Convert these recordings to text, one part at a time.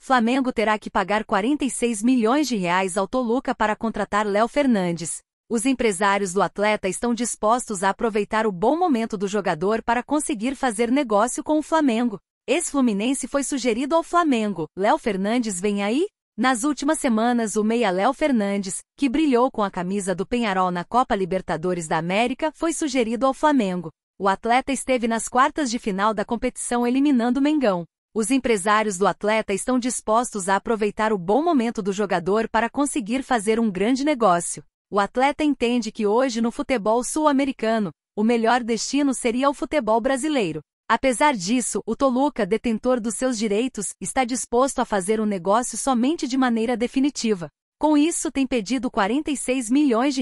Flamengo terá que pagar R$ 46 milhões ao Toluca para contratar Léo Fernandes. Os empresários do atleta estão dispostos a aproveitar o bom momento do jogador para conseguir fazer negócio com o Flamengo. Ex-fluminense foi sugerido ao Flamengo. Léo Fernandes vem aí? Nas últimas semanas, o meia Léo Fernandes, que brilhou com a camisa do Peñarol na Copa Libertadores da América, foi sugerido ao Flamengo. O atleta esteve nas quartas de final da competição eliminando o Mengão. Os empresários do atleta estão dispostos a aproveitar o bom momento do jogador para conseguir fazer um grande negócio. O atleta entende que hoje no futebol sul-americano, o melhor destino seria o futebol brasileiro. Apesar disso, o Toluca, detentor dos seus direitos, está disposto a fazer um negócio somente de maneira definitiva. Com isso, tem pedido R$ 46 milhões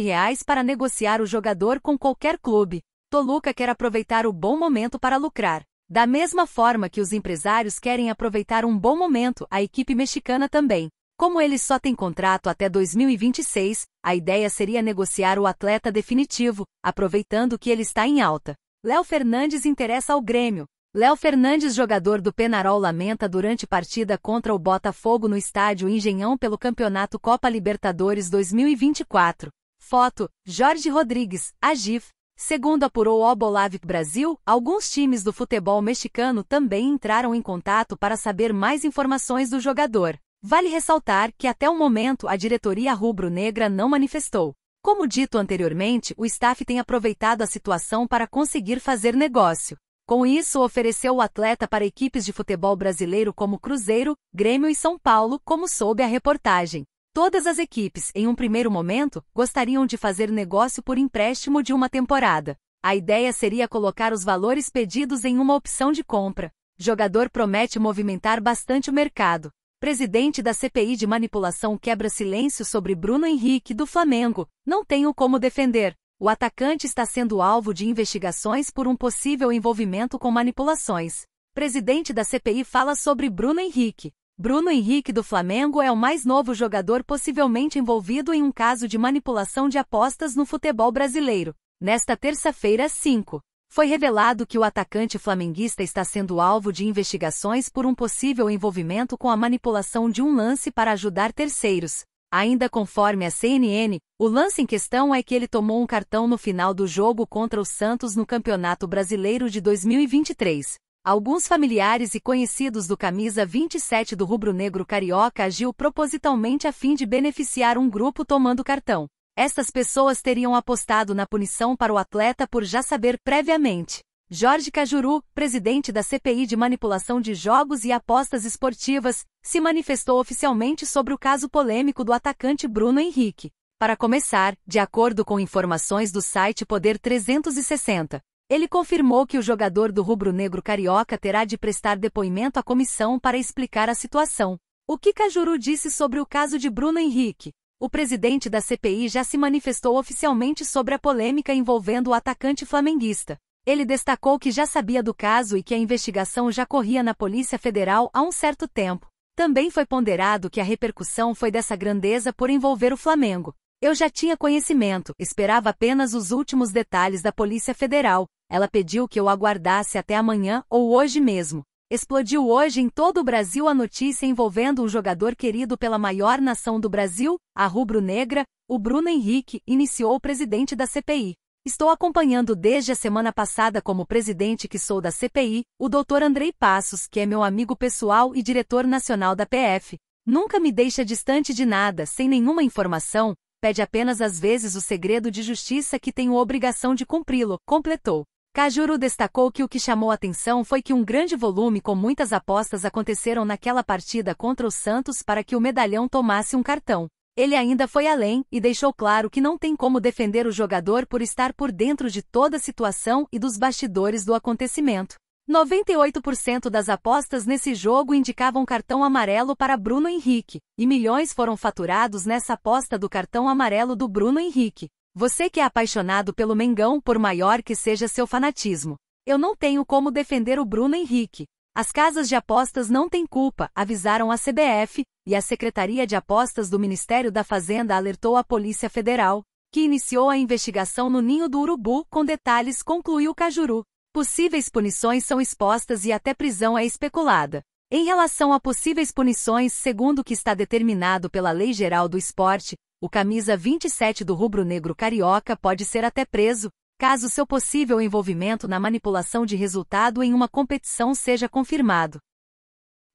para negociar o jogador com qualquer clube. Toluca quer aproveitar o bom momento para lucrar. Da mesma forma que os empresários querem aproveitar um bom momento, a equipe mexicana também. Como ele só tem contrato até 2026, a ideia seria negociar o atleta definitivo, aproveitando que ele está em alta. Léo Fernandes interessa ao Grêmio. Léo Fernandes, jogador do Peñarol, lamenta durante partida contra o Botafogo no estádio Engenhão pelo Campeonato Copa Libertadores 2024. Foto: Jorge Rodrigues, AGIF. Segundo apurou o Obolavik Brasil, alguns times do futebol mexicano também entraram em contato para saber mais informações do jogador. Vale ressaltar que até o momento a diretoria rubro-negra não manifestou. Como dito anteriormente, o staff tem aproveitado a situação para conseguir fazer negócio. Com isso, ofereceu o atleta para equipes de futebol brasileiro como Cruzeiro, Grêmio e São Paulo, como soube a reportagem. Todas as equipes, em um primeiro momento, gostariam de fazer negócio por empréstimo de uma temporada. A ideia seria colocar os valores pedidos em uma opção de compra. Jogador promete movimentar bastante o mercado. Presidente da CPI de manipulação quebra silêncio sobre Bruno Henrique do Flamengo. Não tenho como defender. O atacante está sendo alvo de investigações por um possível envolvimento com manipulações. Presidente da CPI fala sobre Bruno Henrique. Bruno Henrique do Flamengo é o mais novo jogador possivelmente envolvido em um caso de manipulação de apostas no futebol brasileiro. Nesta terça-feira, 5. Foi revelado que o atacante flamenguista está sendo alvo de investigações por um possível envolvimento com a manipulação de um lance para ajudar terceiros. Ainda conforme a CNN, o lance em questão é que ele tomou um cartão no final do jogo contra o Santos no Campeonato Brasileiro de 2023. Alguns familiares e conhecidos do camisa 27 do rubro-negro carioca agiu propositalmente a fim de beneficiar um grupo tomando cartão. Estas pessoas teriam apostado na punição para o atleta por já saber previamente. Jorge Cajuru, presidente da CPI de manipulação de jogos e apostas esportivas, se manifestou oficialmente sobre o caso polêmico do atacante Bruno Henrique. Para começar, de acordo com informações do site Poder 360, ele confirmou que o jogador do rubro-negro carioca terá de prestar depoimento à comissão para explicar a situação. O que Cajuru disse sobre o caso de Bruno Henrique? O presidente da CPI já se manifestou oficialmente sobre a polêmica envolvendo o atacante flamenguista. Ele destacou que já sabia do caso e que a investigação já corria na Polícia Federal há um certo tempo. Também foi ponderado que a repercussão foi dessa grandeza por envolver o Flamengo. Eu já tinha conhecimento, esperava apenas os últimos detalhes da Polícia Federal. Ela pediu que eu aguardasse até amanhã ou hoje mesmo. Explodiu hoje em todo o Brasil a notícia envolvendo um jogador querido pela maior nação do Brasil, a rubro-negra, o Bruno Henrique, iniciou o presidente da CPI. Estou acompanhando desde a semana passada como presidente que sou da CPI, o Dr. Andrei Passos, que é meu amigo pessoal e diretor nacional da PF. Nunca me deixa distante de nada, sem nenhuma informação, pede apenas às vezes o segredo de justiça que tenho obrigação de cumpri-lo, completou. Cajuru destacou que o que chamou atenção foi que um grande volume com muitas apostas aconteceram naquela partida contra o Santos para que o medalhão tomasse um cartão. Ele ainda foi além e deixou claro que não tem como defender o jogador por estar por dentro de toda a situação e dos bastidores do acontecimento. 98% das apostas nesse jogo indicavam cartão amarelo para Bruno Henrique, e milhões foram faturados nessa aposta do cartão amarelo do Bruno Henrique. Você que é apaixonado pelo Mengão, por maior que seja seu fanatismo. Eu não tenho como defender o Bruno Henrique. As casas de apostas não têm culpa, avisaram a CBF, e a Secretaria de Apostas do Ministério da Fazenda alertou a Polícia Federal, que iniciou a investigação no Ninho do Urubu, com detalhes, concluiu Cajuru. Possíveis punições são expostas e até prisão é especulada. Em relação a possíveis punições, segundo o que está determinado pela Lei Geral do Esporte, o camisa 27 do rubro-negro carioca pode ser até preso, caso seu possível envolvimento na manipulação de resultado em uma competição seja confirmado.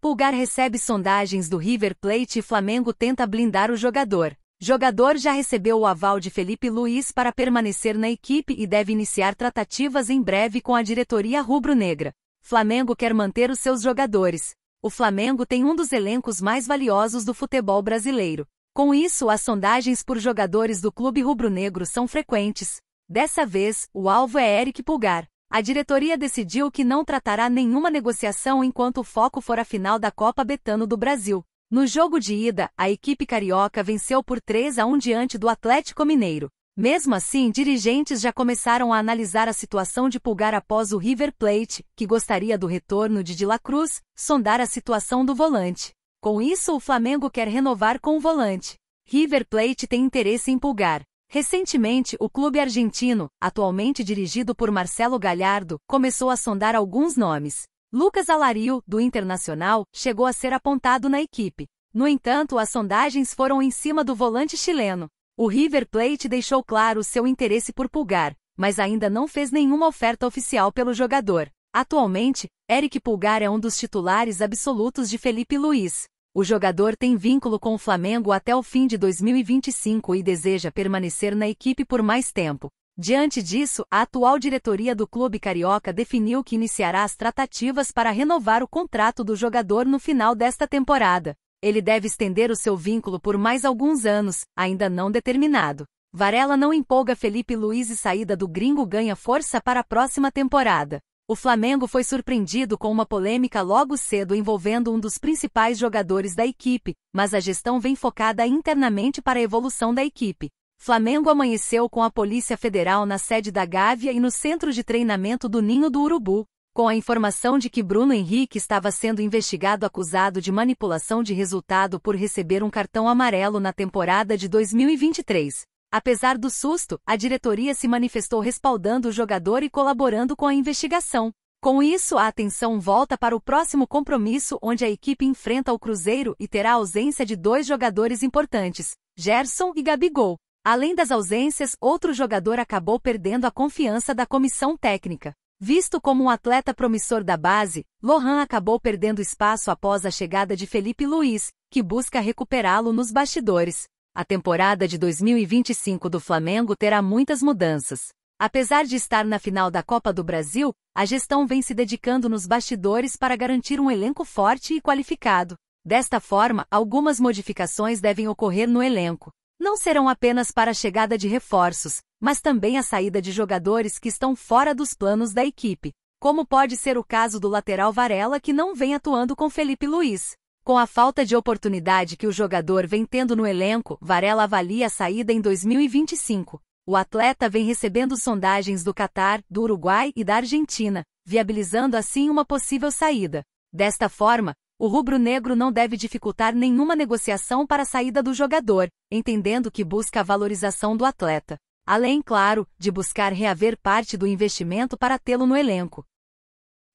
Pulgar recebe sondagens do River Plate e Flamengo tenta blindar o jogador. Jogador já recebeu o aval de Felipe Luiz para permanecer na equipe e deve iniciar tratativas em breve com a diretoria rubro-negra. Flamengo quer manter os seus jogadores. O Flamengo tem um dos elencos mais valiosos do futebol brasileiro. Com isso, as sondagens por jogadores do clube rubro-negro são frequentes. Dessa vez, o alvo é Eric Pulgar. A diretoria decidiu que não tratará nenhuma negociação enquanto o foco for a final da Copa Betano do Brasil. No jogo de ida, a equipe carioca venceu por 3-1 diante do Atlético Mineiro. Mesmo assim, dirigentes já começaram a analisar a situação de Pulgar após o River Plate, que gostaria do retorno de La Cruz, sondar a situação do volante. Com isso, o Flamengo quer renovar com o volante. River Plate tem interesse em Pulgar. Recentemente, o clube argentino, atualmente dirigido por Marcelo Gallardo, começou a sondar alguns nomes. Lucas Alario, do Internacional, chegou a ser apontado na equipe. No entanto, as sondagens foram em cima do volante chileno. O River Plate deixou claro seu interesse por Pulgar, mas ainda não fez nenhuma oferta oficial pelo jogador. Atualmente, Eric Pulgar é um dos titulares absolutos de Felipe Luiz. O jogador tem vínculo com o Flamengo até o fim de 2025 e deseja permanecer na equipe por mais tempo. Diante disso, a atual diretoria do clube carioca definiu que iniciará as tratativas para renovar o contrato do jogador no final desta temporada. Ele deve estender o seu vínculo por mais alguns anos, ainda não determinado. Varela não empolga Felipe Luiz e saída do gringo ganha força para a próxima temporada. O Flamengo foi surpreendido com uma polêmica logo cedo envolvendo um dos principais jogadores da equipe, mas a gestão vem focada internamente para a evolução da equipe. Flamengo amanheceu com a Polícia Federal na sede da Gávea e no centro de treinamento do Ninho do Urubu, com a informação de que Bruno Henrique estava sendo investigado acusado de manipulação de resultado por receber um cartão amarelo na temporada de 2023. Apesar do susto, a diretoria se manifestou respaldando o jogador e colaborando com a investigação. Com isso, a atenção volta para o próximo compromisso onde a equipe enfrenta o Cruzeiro e terá a ausência de 2 jogadores importantes, Gerson e Gabigol. Além das ausências, outro jogador acabou perdendo a confiança da comissão técnica. Visto como um atleta promissor da base, Lohan acabou perdendo espaço após a chegada de Felipe Luiz, que busca recuperá-lo nos bastidores. A temporada de 2025 do Flamengo terá muitas mudanças. Apesar de estar na final da Copa do Brasil, a gestão vem se dedicando nos bastidores para garantir um elenco forte e qualificado. Desta forma, algumas modificações devem ocorrer no elenco. Não serão apenas para a chegada de reforços, mas também a saída de jogadores que estão fora dos planos da equipe, como pode ser o caso do lateral Varela que não vem atuando com Felipe Luiz. Com a falta de oportunidade que o jogador vem tendo no elenco, Varela avalia a saída em 2025. O atleta vem recebendo sondagens do Catar, do Uruguai e da Argentina, viabilizando assim uma possível saída. Desta forma, o rubro-negro não deve dificultar nenhuma negociação para a saída do jogador, entendendo que busca a valorização do atleta. Além, claro, de buscar reaver parte do investimento para tê-lo no elenco.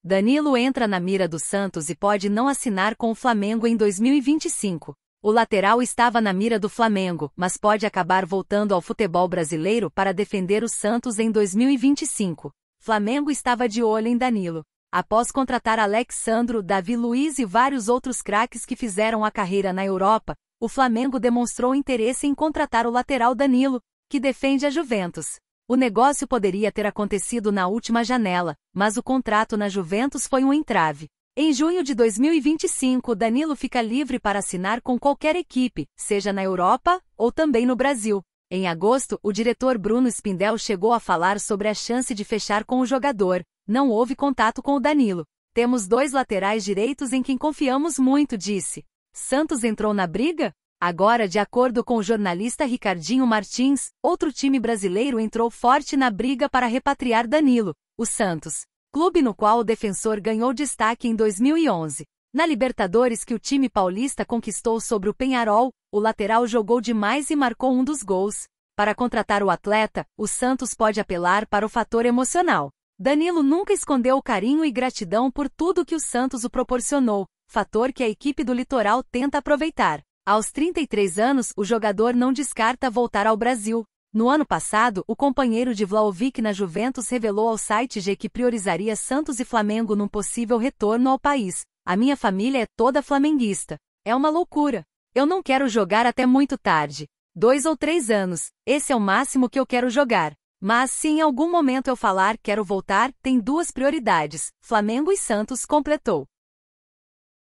Danilo entra na mira do Santos e pode não assinar com o Flamengo em 2025. O lateral estava na mira do Flamengo, mas pode acabar voltando ao futebol brasileiro para defender o Santos em 2025. Flamengo estava de olho em Danilo. Após contratar Alexandro, Davi Luiz e vários outros craques que fizeram a carreira na Europa, o Flamengo demonstrou interesse em contratar o lateral Danilo, que defende a Juventus. O negócio poderia ter acontecido na última janela, mas o contrato na Juventus foi um entrave. Em junho de 2025, Danilo fica livre para assinar com qualquer equipe, seja na Europa ou também no Brasil. Em agosto, o diretor Bruno Spindel chegou a falar sobre a chance de fechar com o jogador. Não houve contato com o Danilo. Temos 2 laterais direitos em quem confiamos muito, disse. Santos entrou na briga? Agora, de acordo com o jornalista Ricardinho Martins, outro time brasileiro entrou forte na briga para repatriar Danilo, o Santos, clube no qual o defensor ganhou destaque em 2011. Na Libertadores que o time paulista conquistou sobre o Peñarol, o lateral jogou demais e marcou um dos gols. Para contratar o atleta, o Santos pode apelar para o fator emocional. Danilo nunca escondeu o carinho e gratidão por tudo que o Santos o proporcionou. fator que a equipe do Litoral tenta aproveitar. Aos 33 anos, o jogador não descarta voltar ao Brasil. No ano passado, o companheiro de Vlahovic na Juventus revelou ao site G que priorizaria Santos e Flamengo num possível retorno ao país. A minha família é toda flamenguista. É uma loucura. Eu não quero jogar até muito tarde. 2 ou 3 anos. Esse é o máximo que eu quero jogar. Mas se em algum momento eu falar quero voltar, tem duas prioridades. Flamengo e Santos, completou.